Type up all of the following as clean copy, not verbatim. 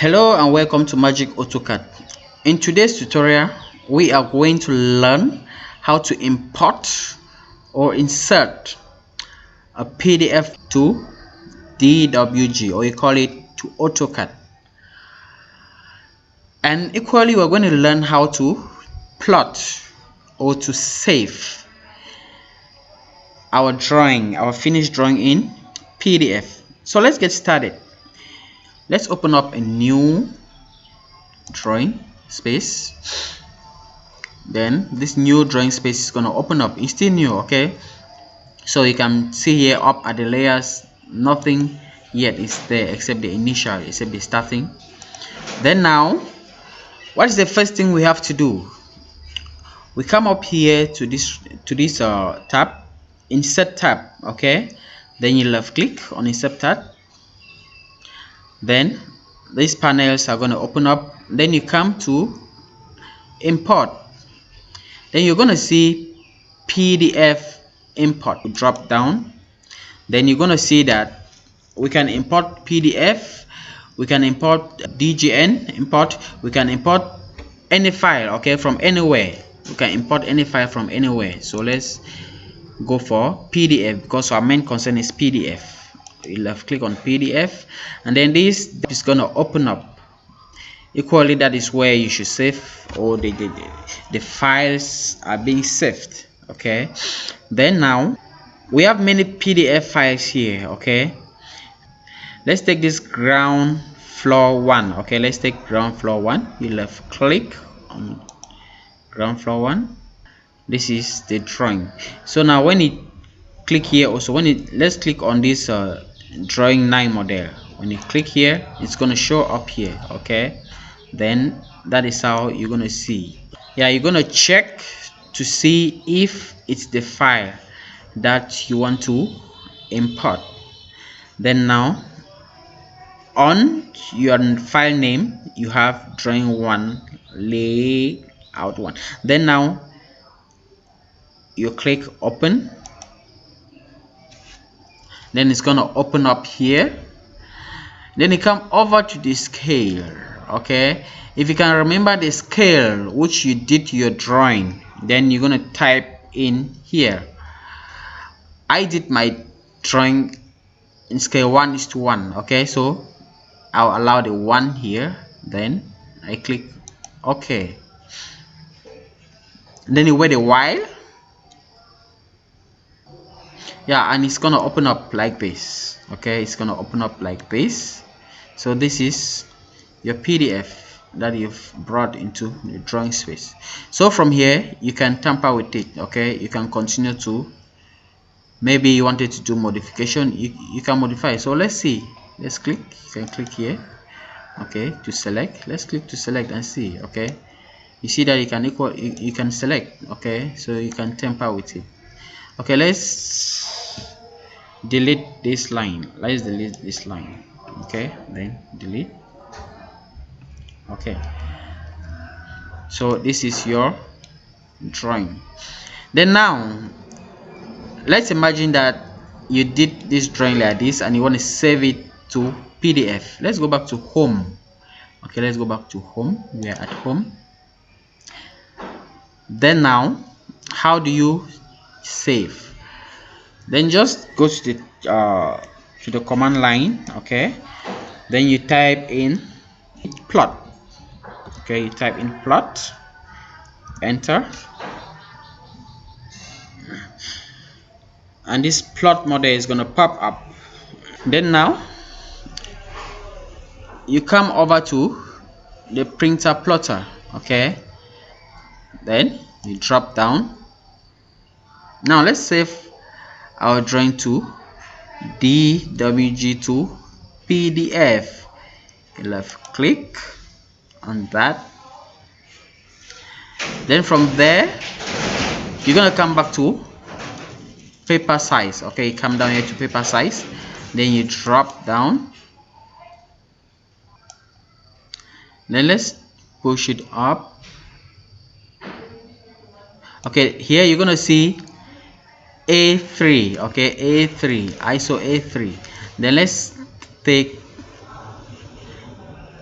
Hello and welcome to Magic Autocad. In today's tutorial, we are going to learn how to import or insert a PDF to DWG, or you call it to Autocad. And equally, we're going to learn how to plot or to save our finished drawing in PDF. So let's get started. Let's open up a new drawing space. Then this new drawing space is going to open up. It's still new, okay? So you can see here up at the layers, nothing yet is there except the initial, except the starting. Then now, what is the first thing we have to do? We come up here to this tab, insert tab, okay? Then you left click on insert tab. Then these panels are going to open up. Then you come to import. Then you're going to see PDF import. Drop down. Then you're going to see that we can import PDF, we can import DGN import, we can import any file, okay, from anywhere. We can import any file from anywhere. So let's go for PDF because our main concern is PDF. You left click on PDF, and then this is going to open up. Equally, that is where you should save, or the files are being saved, okay? Then now we have many PDF files here, okay? Let's take this ground floor one, okay? Let's take ground floor one. You left click on ground floor one. This is the drawing. So now when you click here, also let's click on this drawing 9 model. When you click here, it's going to show up here, okay? Then that is how you're going to see. Yeah, you're going to check to see if it's the file that you want to import. Then now on your file name you have drawing 1, layout 1. Then now you click open. Then it's going to open up here. Then you come over to the scale, okay? If you can remember the scale which you did your drawing, then you're going to type in here. I did my drawing in scale 1:1, okay? So I'll allow the 1 here. Then I click OK. Then you wait a while. Yeah, and it's gonna open up like this, okay? It's gonna open up like this. So this is your PDF that you've brought into the drawing space. So from here you can tamper with it, okay? You can continue to, maybe you wanted to do modification, you can modify. So let's see, let's click. You can click here, okay, to select. Let's click to select and see, okay? You see that you can select, okay? So you can tamper with it. Okay, let's delete this line. Let's delete this line, okay? Then delete. Okay, so this is your drawing. Then now let's imagine that you did this drawing like this and you want to save it to PDF. Let's go back to home. Okay, let's go back to home. We are at home. Then now, how do you save? Then just go to the command line, okay? Then you type in plot. Okay, you type in plot, enter, and this plot model is going to pop up. Then now you come over to the printer plotter, okay? Then you drop down. Now let's save our drawing to DWG to PDF. You left click on that. Then from there you're gonna come back to paper size, okay? You come down here to paper size. Then you drop down. Then let's push it up. Okay, here you're gonna see A3, okay? A3, ISO A3. Then let's take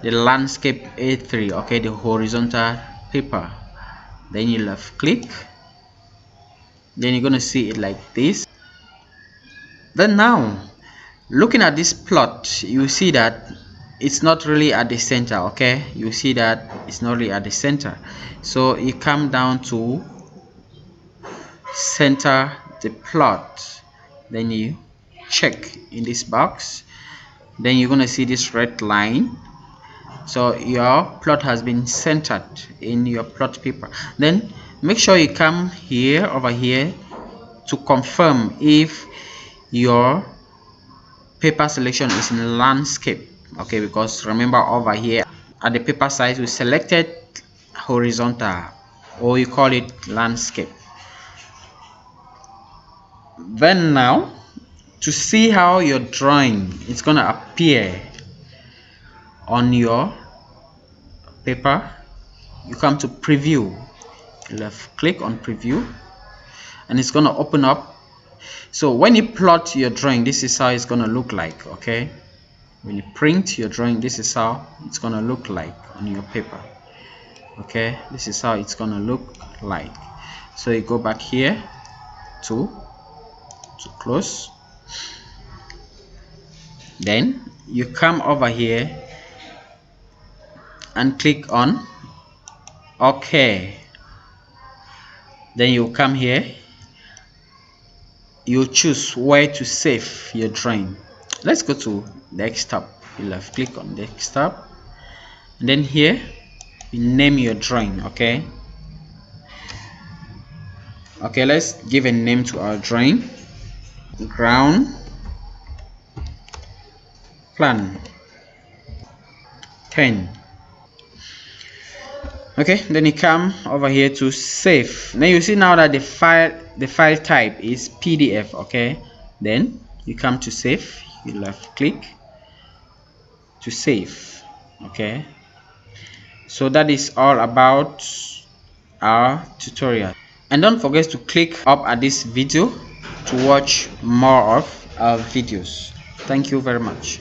the landscape A3, okay, the horizontal paper. Then you left click, then you're gonna see it like this. Then now, looking at this plot, you see that it's not really at the center, okay? You see that it's not really at the center. So you come down to center the plot, then you check in this box, then you're gonna see this red line. So your plot has been centered in your plot paper. Then make sure you come here, over here, to confirm if your paper selection is in landscape, okay? Because remember, over here at the paper size we selected horizontal, or you call it landscape. Then now, to see how your drawing is gonna appear on your paper, you come to preview, left click on preview, and it's gonna open up. So when you plot your drawing, this is how it's gonna look like, okay? When you print your drawing, this is how it's gonna look like on your paper, okay? This is how it's gonna look like. So you go back here to close, then you come over here and click on OK. Then you come here, you choose where to save your drawing. Let's go to desktop. You left click on desktop, and then here you name your drawing, okay? Okay, let's give a name to our drawing. Ground plan 10. Okay, then you come over here to save. Then you see now that the file type is PDF, okay? Then you come to save, you left click to save, okay? So that is all about our tutorial. And don't forget to click up at this video to watch more of our videos. Thank you very much.